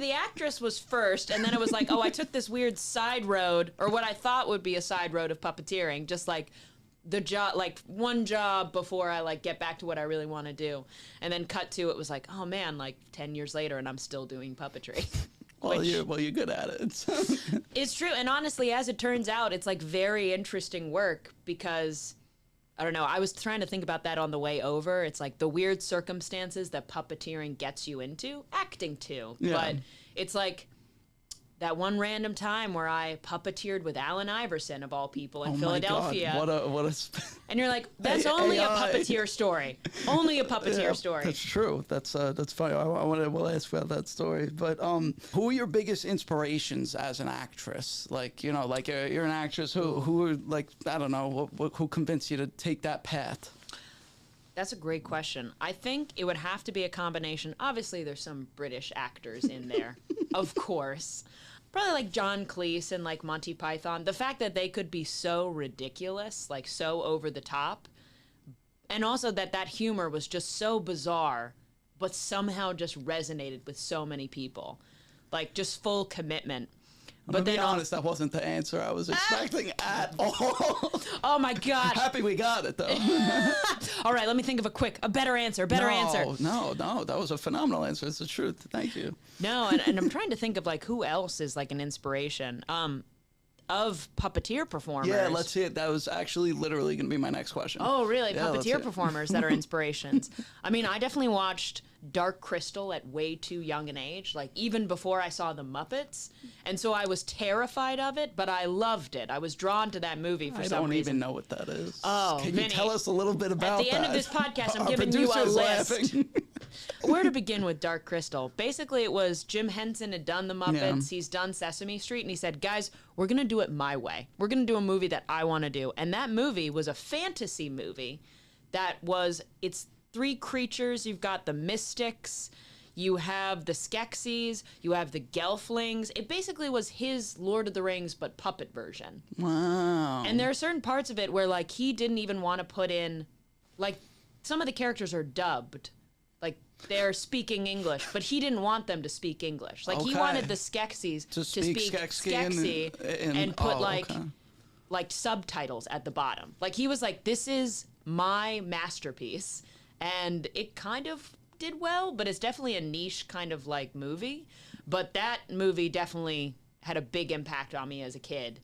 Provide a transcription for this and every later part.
the actress was first, and then it was like, oh, I took this weird side road, or what I thought would be a side road of puppeteering, just like the job, like one job before I like get back to what I really want to do. And then cut to, it was like, oh man, like 10 years later and I'm still doing puppetry. Well, you're good at it. It's true. And honestly, as it turns out, it's like very interesting work because, I don't know, I was trying to think about that on the way over. It's like the weird circumstances that puppeteering gets you into, acting too. Yeah. But it's like that one random time where I puppeteered with Allen Iverson, of all people, in Philadelphia. My God. What a and you're like, that's only a puppeteer story. Only a puppeteer story. That's true. That's funny. We'll ask about that story. But who are your biggest inspirations as an actress? Like, you know, like you're an actress. Who are, like, I don't know, who convinced you to take that path? That's a great question. I think it would have to be a combination. Obviously, there's some British actors in there, of course. Probably like John Cleese and like Monty Python. The fact that they could be so ridiculous, like so over the top, and also that humor was just so bizarre, but somehow just resonated with so many people. Like just full commitment. But to be honest, that wasn't the answer I was expecting at all. Oh my gosh. Happy we got it though. All right, let me think of a better answer. No, that was a phenomenal answer. It's the truth. Thank you. No, and I'm trying to think of like who else is like an inspiration of puppeteer performers. Yeah, let's see it. That was actually literally going to be my next question. Oh, really? Yeah, puppeteer performers that are inspirations. I mean, I definitely watched Dark Crystal at way too young an age, like even before I saw the Muppets. And so I was terrified of it, but I loved it. I was drawn to that movie for some reason. I don't even know what that is. Oh, Can Vinny, you tell us a little bit about that? At the end of this podcast, I'm giving you a list. Laughing. Where to begin with Dark Crystal? Basically, it was Jim Henson had done the Muppets. Yeah. He's done Sesame Street, and he said, guys, we're going to do it my way. We're going to do a movie that I want to do. And that movie was a fantasy movie that was, it's three creatures. You've got the Mystics, you have the Skeksis, you have the Gelflings. It basically was his Lord of the Rings, but puppet version. Wow. And there are certain parts of it where, like, he didn't even want to put in, like, some of the characters are dubbed. Like, they're speaking English, but he didn't want them to speak English. Like, he wanted the Skeksis to speak Skeksy and put, like, subtitles at the bottom. Like, he was like, this is my masterpiece. And it kind of did well, but it's definitely a niche kind of, like, movie. But that movie definitely had a big impact on me as a kid.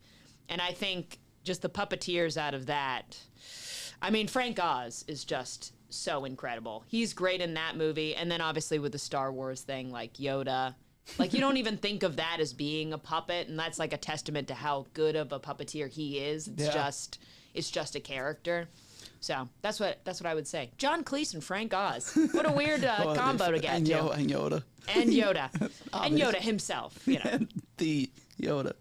And I think just the puppeteers out of that, I mean, Frank Oz is just so incredible. He's great in that movie. And then obviously with the Star Wars thing, like Yoda, like you don't even think of that as being a puppet. And that's like a testament to how good of a puppeteer he is. It's just a character. So that's what I would say. John Cleese and Frank Oz. What a weird combo to get and to. And Yoda. And Yoda. And Yoda himself, you know. The Yoda.